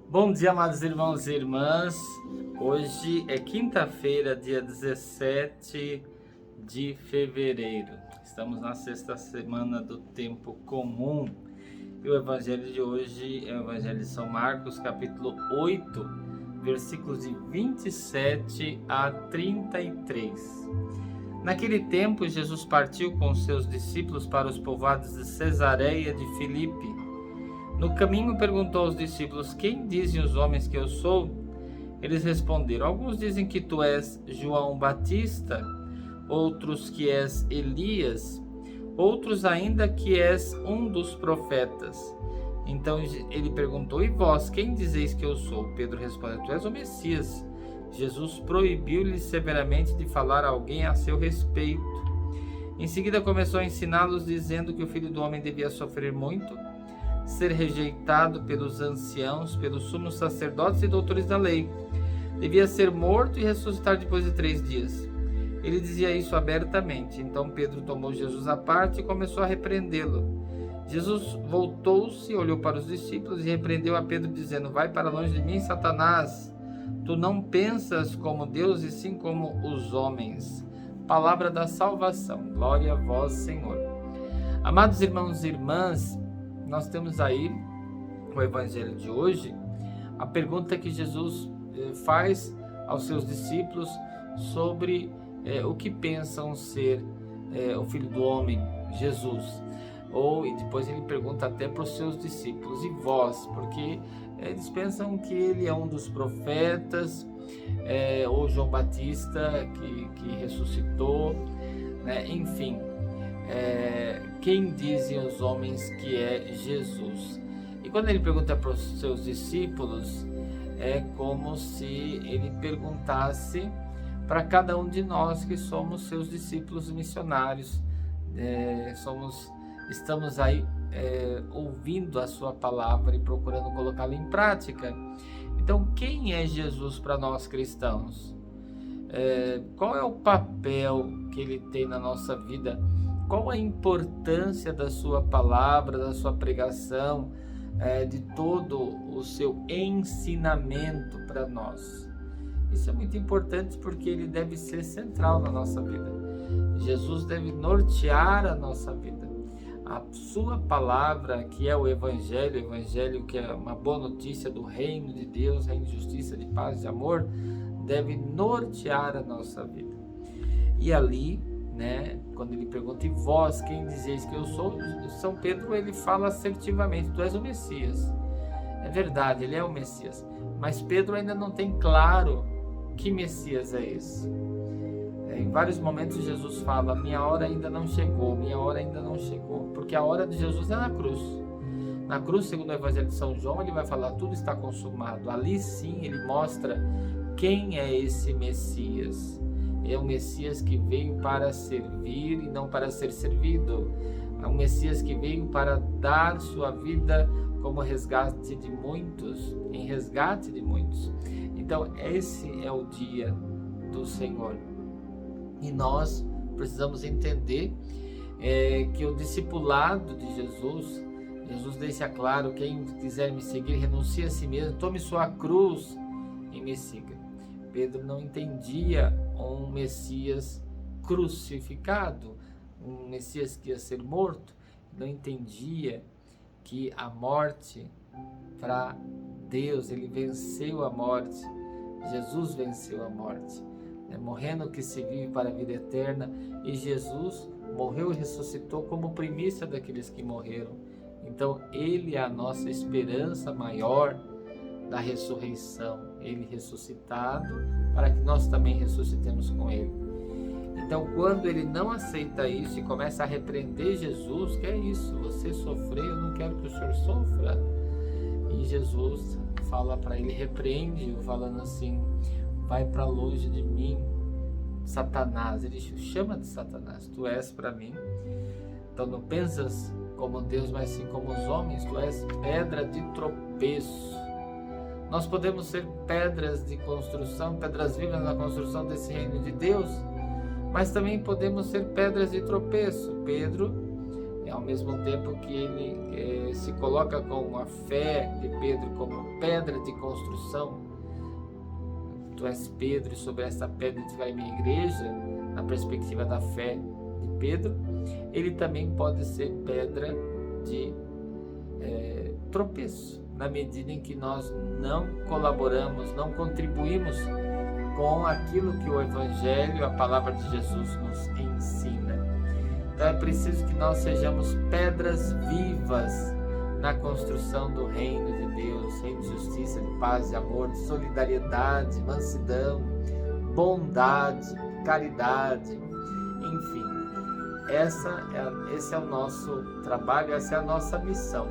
Bom dia, amados irmãos e irmãs. Hoje é quinta-feira, dia 17 de fevereiro. Estamos na sexta semana do tempo comum. E o evangelho de hoje é o evangelho de São Marcos, capítulo 8, versículos de 27 a 33. Naquele tempo, Jesus partiu com seus discípulos para os povoados de Cesareia de Filipe. No caminho perguntou aos discípulos: quem dizem os homens que eu sou? Eles responderam: alguns dizem que tu és João Batista, outros que és Elias, outros ainda que és um dos profetas. Então ele perguntou: e vós, quem dizeis que eu sou? Pedro respondeu: tu és o Messias. Jesus proibiu-lhe severamente de falar a alguém a seu respeito. Em seguida começou a ensiná-los, dizendo que o Filho do Homem devia sofrer muito, ser rejeitado pelos anciãos, pelos sumos sacerdotes e doutores da lei. Devia ser morto e ressuscitar depois de 3 dias. Ele dizia isso abertamente. Então Pedro tomou Jesus à parte e começou a repreendê-lo. Jesus voltou-se, olhou para os discípulos e repreendeu a Pedro, dizendo: vai para longe de mim, Satanás. Tu não pensas como Deus, e sim como os homens. Palavra da salvação. Glória a vós, Senhor. Amados irmãos e irmãs, nós temos aí o evangelho de hoje, a pergunta que Jesus faz aos seus discípulos sobre o que pensam ser o Filho do Homem, Jesus. E depois ele pergunta até para os seus discípulos: e vós? Porque eles pensam que ele é um dos profetas, ou João Batista que ressuscitou, né? Enfim. Quem dizem os homens que é Jesus? E quando ele pergunta para os seus discípulos, é como se ele perguntasse para cada um de nós que somos seus discípulos missionários. Estamos aí ouvindo a sua palavra e procurando colocá-la em prática. Então, quem é Jesus para nós cristãos? Qual é o papel que ele tem na nossa vida? Qual a importância da sua palavra, da sua pregação, de todo o seu ensinamento para nós? Isso é muito importante porque ele deve ser central na nossa vida. Jesus deve nortear a nossa vida. A sua palavra, que é o evangelho que é uma boa notícia do reino de Deus, reino de justiça, de paz, de amor, deve nortear a nossa vida. E ali, quando ele pergunta: e vós, quem dizeis que eu sou? São Pedro, ele fala assertivamente: tu és o Messias. É verdade, ele é o Messias, mas Pedro ainda não tem claro que Messias é esse. Em vários momentos Jesus fala: minha hora ainda não chegou, minha hora ainda não chegou, porque a hora de Jesus é na cruz. Na cruz, segundo o Evangelho de São João, ele vai falar: tudo está consumado. Ali sim ele mostra quem é esse Messias. É um Messias que veio para servir e não para ser servido. É um Messias que veio para dar sua vida como resgate de muitos, em resgate de muitos. Então, esse é o dia do Senhor. E nós precisamos entender que o discipulado de Jesus deixa claro: quem quiser me seguir, renuncie a si mesmo, tome sua cruz e me siga. Pedro não entendia um Messias crucificado, um Messias que ia ser morto. Não entendia que a morte, para Deus, ele venceu a morte. Jesus venceu a morte, morrendo que se vive para a vida eterna. E Jesus morreu e ressuscitou como primícia daqueles que morreram. Então ele é a nossa esperança maior da ressurreição. Ele ressuscitado para que nós também ressuscitemos com ele. Então, quando ele não aceita isso e começa a repreender Jesus: que é isso? Você sofreu, eu não quero que o senhor sofra. E Jesus fala para ele, repreende-o, falando assim: vai para longe de mim, Satanás. Ele chama de Satanás: tu és para mim. Então não pensas como Deus, mas sim como os homens. Tu és pedra de tropeço. Nós podemos ser pedras de construção, pedras vivas na construção desse reino de Deus, mas também podemos ser pedras de tropeço. Pedro ao mesmo tempo que ele se coloca com a fé de Pedro como pedra de construção. Tu és Pedro, e sobre essa pedra edificarei minha igreja, na perspectiva da fé de Pedro. Ele também pode ser pedra de tropeço, na medida em que nós não colaboramos, não contribuímos com aquilo que o Evangelho, a palavra de Jesus nos ensina. Então é preciso que nós sejamos pedras vivas na construção do reino de Deus, reino de justiça, de paz, de amor, de solidariedade, mansidão, bondade, caridade, enfim. Esse é o nosso trabalho, essa é a nossa missão,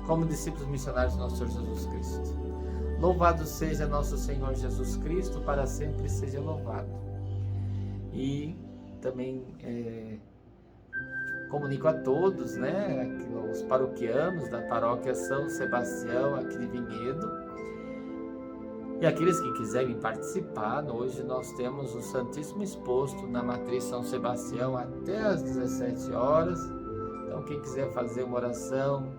como discípulos missionários do nosso Senhor Jesus Cristo. Louvado seja nosso Senhor Jesus Cristo, para sempre seja louvado. E também comunico a todos, os paroquianos da paróquia São Sebastião, aqui de Vinhedo, e aqueles que quiserem participar. Hoje nós temos o Santíssimo exposto na Matriz São Sebastião até às 17 horas. Então quem quiser fazer uma oração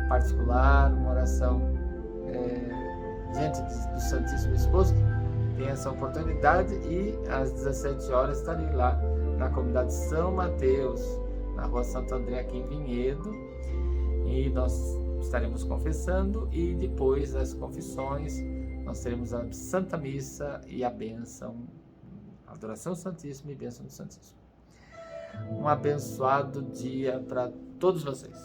particular, uma oração diante do Santíssimo exposto, tem essa oportunidade, e às 17 horas estarei lá na comunidade São Mateus, na rua Santo André, aqui em Vinhedo, e nós estaremos confessando, e depois das confissões nós teremos a Santa Missa e a bênção, a adoração Santíssima e bênção do Santíssimo. Um abençoado dia para todos vocês.